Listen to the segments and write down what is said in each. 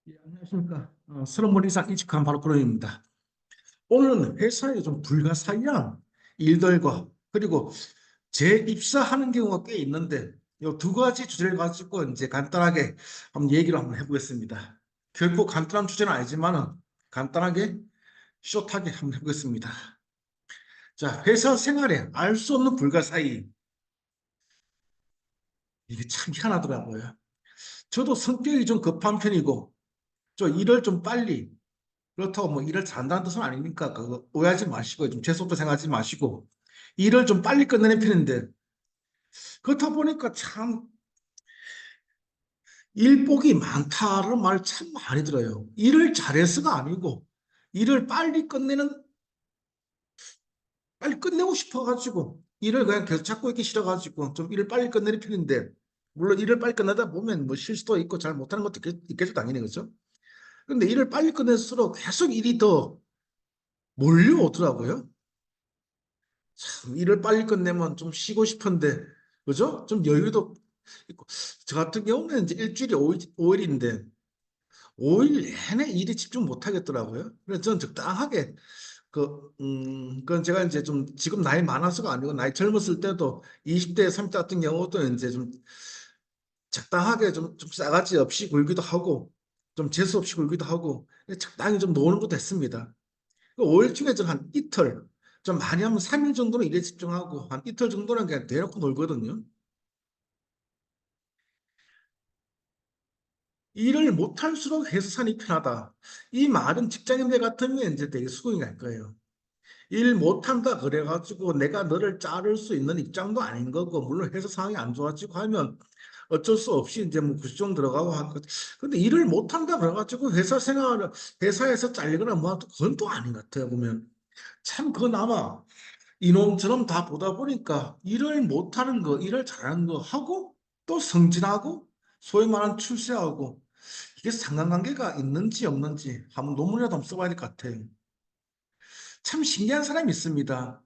예, 안녕하십니까. 서른머리 이상 이직한 바로 그런입니다. 오늘은 회사에 좀 불가사의한 일들과 그리고 재입사하는 경우가 꽤 있는데 이 두 가지 주제를 가지고 이제 간단하게 한번 얘기를 한번 해보겠습니다. 결코 간단한 주제는 아니지만은 간단하게 숏하게 한번 해보겠습니다. 자, 회사 생활에 알 수 없는 불가사의. 이게 참 희한하더라고요. 저도 성격이 좀 급한 편이고 저 일을 좀 빨리 그렇다고 뭐 일을 잘한다는 뜻은 아니니까 그거 오해하지 마시고 좀 재수없다 생각하지 마시고 일을 좀 빨리 끝내는 편인데 그렇다 보니까 참 일복이 많다는 말 참 많이 들어요. 일을 잘해서가 아니고 일을 빨리 끝내고 싶어가지고 일을 그냥 계속 찾고 있기 싫어가지고 좀 일을 빨리 끝내는 편인데 물론 일을 빨리 끝내다 보면 뭐 실수도 있고 잘 못하는 것도 있겠죠 당연히 그렇죠. 근데 일을 빨리 끝낼수록 계속 일이 더 몰려오더라고요. 참, 일을 빨리 끝내면 좀 쉬고 싶은데, 그죠? 좀 여유도 있고. 저 같은 경우는 이제 일주일에 5일인데, 5일 내내 일에 집중 못 하겠더라고요. 그래서 저는 적당하게, 그건 제가 이제 좀 지금 나이 많아서가 아니고, 나이 젊었을 때도 20대, 30대 같은 경우도 이제 좀 적당하게 좀 싸가지 없이 굴기도 하고, 좀 재수 없이 굴기도 하고, 적당히 좀 노는 것도 했습니다. 5일 중에 저는 한 이틀, 좀 많이 하면 3일 정도는 일에 집중하고 한 이틀 정도는 그냥 대놓고 놀거든요. 일을 못할수록 회사 산이 편하다. 이 말은 직장인들 같으면 이제 되게 수긍이 갈 거예요. 일 못한다 그래가지고 내가 너를 자를 수 있는 입장도 아닌 거고, 물론 회사 상황이 안 좋아지고 하면 어쩔 수 없이 이제 뭐 구시정 들어가고 할 것. 근데 일을 못한다 그래가지고 회사에서 잘리거나 뭐 그건 또 아닌 것 같아요, 보면. 참, 그나마 이놈저놈 다 보다 보니까 일을 못하는 거, 일을 잘하는 거 하고 또 승진하고 소위 말하는 출세하고 이게 상관관계가 있는지 없는지 한번 논문이라도 한번 써봐야 될 것 같아요. 참 신기한 사람이 있습니다.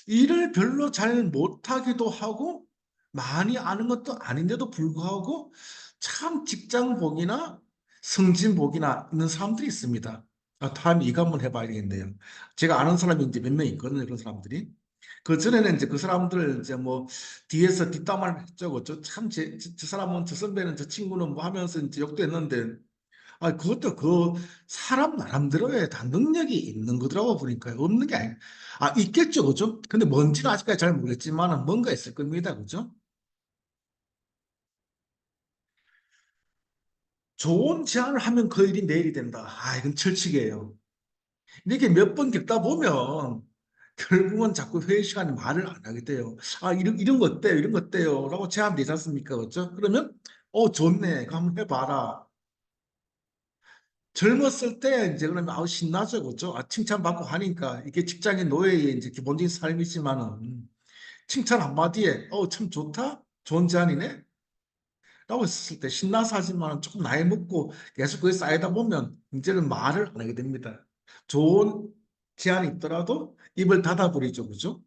일을 별로 잘 못하기도 하고 많이 아는 것도 아닌데도 불구하고 참 직장복이나 승진복이나 있는 사람들이 있습니다. 다음에 이거 한번 해봐야겠네요. 제가 아는 사람이 이제 몇 명 있거든요. 그런 사람들이. 그 전에는 이제 그 사람들 이제 뭐 뒤에서 뒷담화를 했죠. 저 사람은 저 선배는 저 친구는 뭐 하면서 이제 욕도 했는데 그것도 그 사람 나름대로의 다 능력이 있는 거더라고 보니까 없는 게 아니. 있겠죠, 그죠? 근데 뭔지는 아직까지 잘 모르겠지만 뭔가 있을 겁니다, 그죠? 좋은 제안을 하면 그 일이 내일이 된다. 이건 철칙이에요. 이렇게 몇 번 겪다 보면 결국은 자꾸 회의 시간에 말을 안 하게 돼요. 이런 거 어때요? 이런 거 어때요? 라고 제안 되지 않습니까? 그죠? 그러면, 좋네. 그거 한번 해봐라. 젊었을 때 이제 그러면 신나죠, 그죠? 칭찬받고 하니까 이게 직장인 노예의 이제 기본적인 삶이지만은 칭찬 한마디에 참 좋다, 좋은 제안이네 라고 했을 때 신나서 하지만 조금 나이 먹고 계속 그게 쌓이다 보면 이제는 말을 안 하게 됩니다. 좋은 제안이 있더라도 입을 닫아버리죠, 그죠?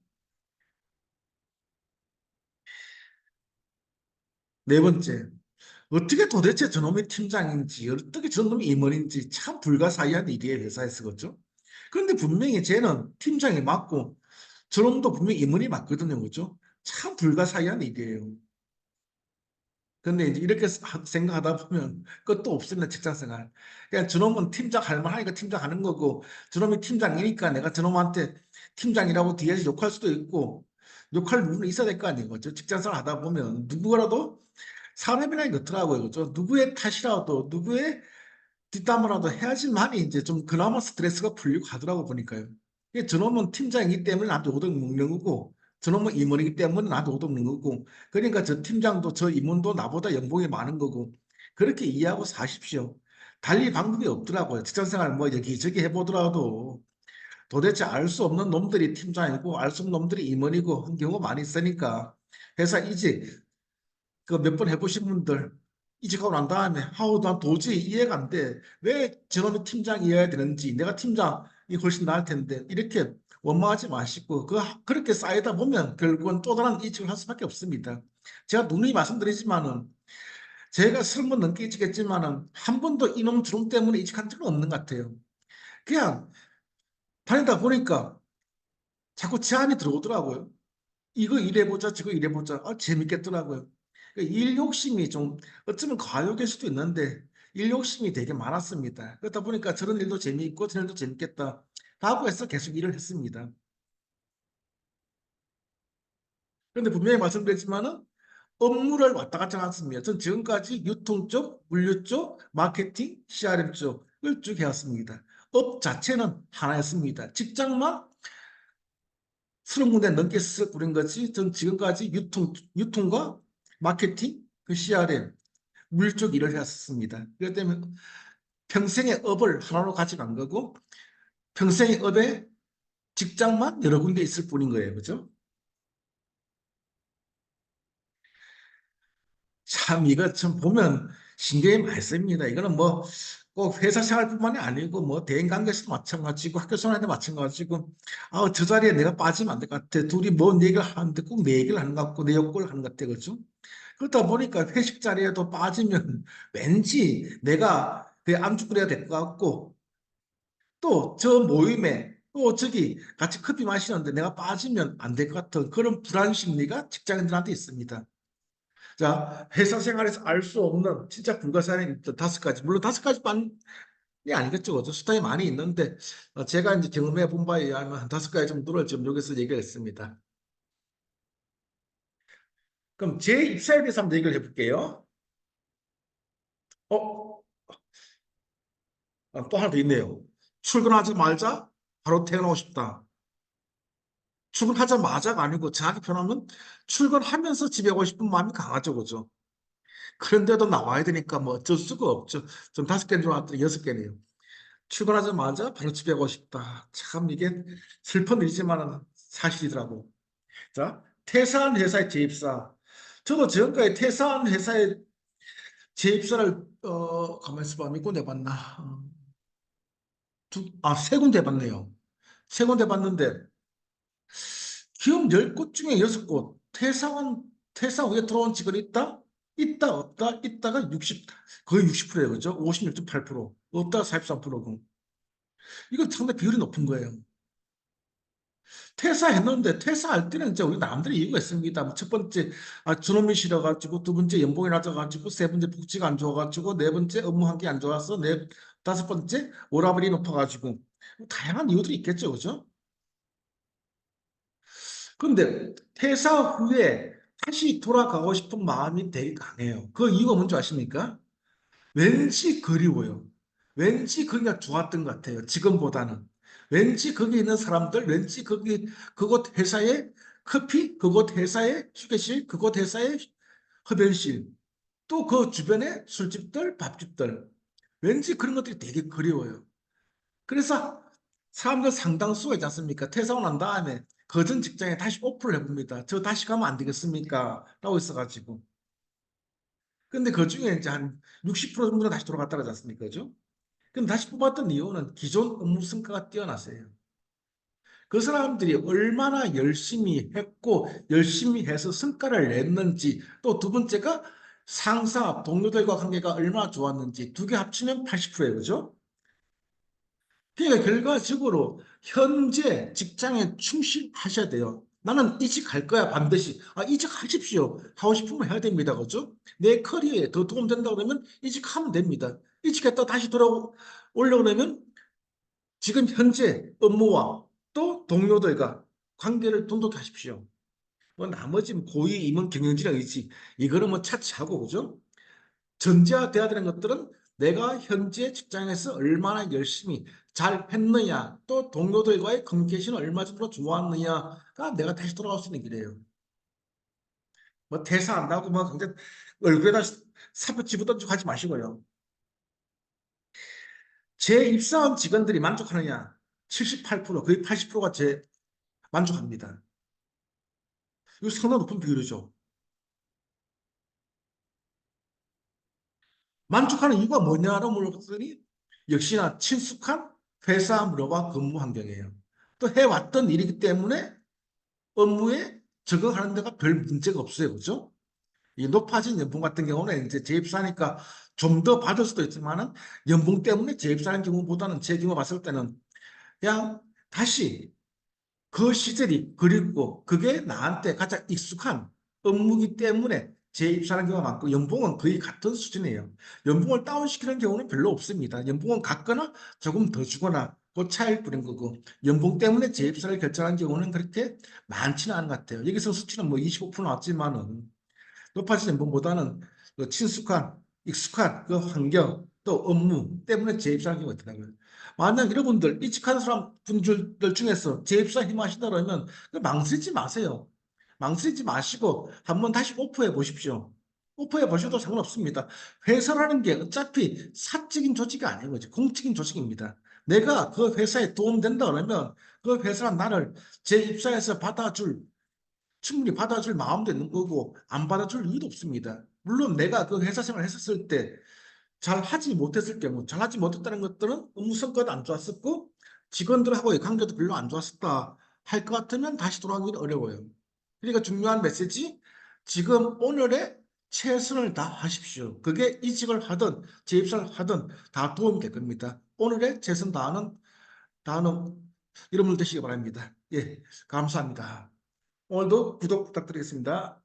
네 번째, 어떻게 도대체 저놈이 팀장인지, 어떻게 저놈이 임원인지 참 불가사의한 일이에요, 회사에서, 그죠? 그런데 분명히 쟤는 팀장이 맞고, 저놈도 분명히 임원이 맞거든요, 그죠? 참 불가사의한 일이에요. 근데 이제 이렇게 생각하다 보면 끝도 없습니다, 직장 생활. 그냥 저놈은 팀장 할 만하니까 팀장 하는 거고, 저놈이 팀장이니까 내가 저놈한테 팀장이라고 뒤에서 욕할 수도 있고, 욕할 부분이 있어야 될 거 아니에요, 그죠? 직장 생활 하다 보면 누구라도 사람이라는 게 그렇더라고요. 그죠? 누구의 탓이라도, 누구의 뒷담화라도 해야지만이 이제 좀 그나마 스트레스가 풀리고 하더라고 보니까요. 이게 저놈은 팀장이기 때문에 나한테 오덕 먹는 거고, 저놈은 임원이기 때문에 나한테 오덕 먹는 거고, 그러니까 저 팀장도 저 임원도 나보다 연봉이 많은 거고, 그렇게 이해하고 사십시오. 달리 방법이 없더라고요. 직장생활 뭐 여기저기 해보더라도 도대체 알 수 없는 놈들이 팀장이고, 알 수 없는 놈들이 임원이고 한 경우가 많이 있으니까 회사 이직 그 몇 번 해보신 분들 이직하고 난 다음에 난 도저히 이해가 안 돼. 왜 저놈이 팀장이어야 되는지 내가 팀장이 훨씬 나을 텐데 이렇게 원망하지 마시고 그렇게 쌓이다 보면 결국은 또 다른 이직을 할 수밖에 없습니다. 제가 누누이 말씀드리지만은 제가 30번 넘게 이직했지만은 한 번도 이놈 주름 때문에 이직한 적은 없는 것 같아요. 그냥 다니다 보니까 자꾸 제안이 들어오더라고요. 이거 일해보자, 저거 일해보자. 아, 재밌겠더라고요. 일 욕심이 좀 어쩌면 과욕일 수도 있는데 일 욕심이 되게 많았습니다. 그러다 보니까 저런 일도 재미있고 저런 일도 재밌겠다 라고 해서 계속 일을 했습니다. 그런데 분명히 말씀드렸지만은 업무를 왔다 갔다 했습니다. 전 지금까지 유통 쪽, 물류 쪽, 마케팅, CRM 쪽을 쭉 해왔습니다. 업 자체는 하나였습니다. 직장만 30군데 넘게 부린 것이 전 지금까지 유통과 마케팅, 그 CRM, 물류 쪽 일을 했습니다. 그렇기 때문에 평생의 업을 하나로 가져간 거고 평생의 업에 직장만 여러 군데 있을 뿐인 거예요. 그죠? 참 이거 참 보면 신경이 많이 씁니다. 이거는 뭐 꼭 회사 생활뿐만이 아니고 뭐 대인 관계에서도 마찬가지고 학교 생활에도 마찬가지고 저 자리에 내가 빠지면 안 될 것 같아. 둘이 뭔 얘기를 하는데 꼭 내 얘기를 하는 것 같고 내 욕을 하는 것 같아. 그죠? 그러다 보니까 회식 자리에도 빠지면 왠지 내가 그 안주거리가 될 것 같고 또 저 모임에 또 저기 같이 커피 마시는데 내가 빠지면 안 될 것 같은 그런 불안 심리가 직장인들한테 있습니다. 자, 회사 생활에서 알 수 없는 진짜 불가사의는 있던 5가지. 물론 5가지만이 아니겠죠. 그죠? 수단이 많이 있는데 제가 이제 경험해 본 바에 의하면 한 5가지 정도를 지금 여기서 얘기를 했습니다. 그럼 제 입사에 대해서 한번 얘기를 해볼게요. 어, 또 하나 더 있네요. 출근하자마자 바로 퇴근하고 싶다. 출근하자마자가 아니고 정확히 표현하면 출근하면서 집에 오고 싶은 마음이 강하죠. 그죠? 그런데도 나와야 되니까 뭐 어쩔 수가 없죠. 좀 5개인 줄 알았더니 6개네요. 출근하자마자 바로 집에 가고 싶다. 참 이게 슬픈 일이지만 사실이더라고. 자, 퇴사한 회사의 재입사. 저도 지금까지 퇴사한 회사의 재입사를 가만히 있어봐. 몇 군데 봤나? 3군데 봤네요. 3군데 봤는데 기업 10곳 중에 6곳 퇴사 후에 들어온 직원이 있다? 있다 없다? 있다가 60 거의 60%예요. 그죠? 56.8% 없다가 43%고. 이건 상당히 비율이 높은 거예요. 퇴사했는데 퇴사할 때는 이제 우리 나름대로 이유가 있습니다. 뭐첫 번째 준엄이 싫어가지고 두 번째 연봉이 낮아가지고 세 번째 복지가 안 좋아가지고 네 번째 업무 환경이 안 좋아서 네 다섯 번째 워라밸이 높아가지고 뭐 다양한 이유들이 있겠죠, 그죠? 그런데 퇴사 후에 다시 돌아가고 싶은 마음이 되게 강해요. 그 이유가 뭔지 아십니까? 왠지 그리워요. 왠지 거기가 좋았던 것 같아요. 지금보다는. 왠지 거기 있는 사람들, 왠지 거기 그곳 회사의 커피, 그곳 회사의 휴게실, 그곳 회사의 흡연실, 또 그 주변의 술집들, 밥집들. 왠지 그런 것들이 되게 그리워요. 그래서 사람들 상당수가 있지 않습니까? 퇴사하고 난 다음에 그 전 직장에 다시 오픈을 해봅니다. 저 다시 가면 안 되겠습니까? 라고 있어가지고. 근데 그 중에 이제 한 60% 정도가 다시 돌아갔다 그러지 않습니까? 그죠? 그럼 다시 뽑았던 이유는 기존 업무 성과가 뛰어나서요. 그 사람들이 얼마나 열심히 했고 열심히 해서 성과를 냈는지 또 두 번째가 상사, 동료들과 관계가 얼마나 좋았는지 두 개 합치면 80%예요. 그죠? 그러니까 결과적으로 현재 직장에 충실하셔야 돼요. 나는 이직할 거야 반드시. 이직하십시오. 하고 싶으면 해야 됩니다. 그죠? 내 커리어에 더 도움된다 그러면 이직하면 됩니다. 이직했다 다시 돌아오려고 그러면 지금 현재 업무와 또 동료들과 관계를 돈독히 하십시오. 뭐 나머지 고위 임원 경영진의 의지 이거는 뭐 차치하고 그죠? 전제돼야 되는 것들은 내가 현재 직장에서 얼마나 열심히 잘 했느냐 또 동료들과의 커뮤니케이션을 얼마 정도 좋았느냐가 내가 다시 돌아갈 수 있는 길이에요. 뭐 퇴사한다고 뭐 굉장히 얼굴에다 사표 집어던지고 하지 마시고요. 제 입사한 직원들이 만족하느냐? 78% 거의 80%가 제 만족합니다. 이거 상당히 높은 비율이죠. 만족하는 이유가 뭐냐고 물어봤더니 역시나 친숙한 회사 문화와 근무 환경이에요. 또 해왔던 일이기 때문에 업무에 적응하는 데가 별 문제가 없어요. 그죠? 이 높아진 연봉 같은 경우는 이제 재입사니까 좀 더 받을 수도 있지만은 연봉 때문에 재입사하는 경우보다는 제 경우 봤을 때는 그냥 다시 그 시절이 그립고 그게 나한테 가장 익숙한 업무기 때문에 재입사하는 경우가 많고 연봉은 거의 같은 수준이에요. 연봉을 다운시키는 경우는 별로 없습니다. 연봉은 같거나 조금 더 주거나 그 차이일 뿐인 거고 연봉 때문에 재입사를 결정한 경우는 그렇게 많지는 않은 것 같아요. 여기서 수치는 뭐 25% 나왔지만은 높아진 연봉보다는 그 친숙한, 익숙한 그 환경 또 업무 때문에 재입사하는 경우가 있더라고요. 만약 여러분들 이직하는 사람 분들 중에서 재입사 희망하시다면 망설이지 마세요. 망설이지 마시고 한번 다시 오프해 보십시오. 오프해 보셔도 상관없습니다. 회사라는 게 어차피 사적인 조직이 아니고 공적인 조직입니다. 내가 그 회사에 도움된다 그러면 그 회사는 나를 재입사해서 받아줄 충분히 받아줄 마음도 있는 거고 안 받아줄 이유도 없습니다. 물론 내가 그 회사 생활을 했었을 때 잘 하지 못했을 경우 잘 하지 못했다는 것들은 업무 성과도 안 좋았었고 직원들하고의 관계도 별로 안 좋았었다 할 것 같으면 다시 돌아가기는 어려워요. 그러니까 중요한 메시지 지금 오늘의 최선을 다하십시오. 그게 이직을 하든 재입사를 하든 다 도움이 될 겁니다. 오늘의 최선 다하는 여러분 되시기 바랍니다. 예, 감사합니다. 오늘도 구독 부탁드리겠습니다.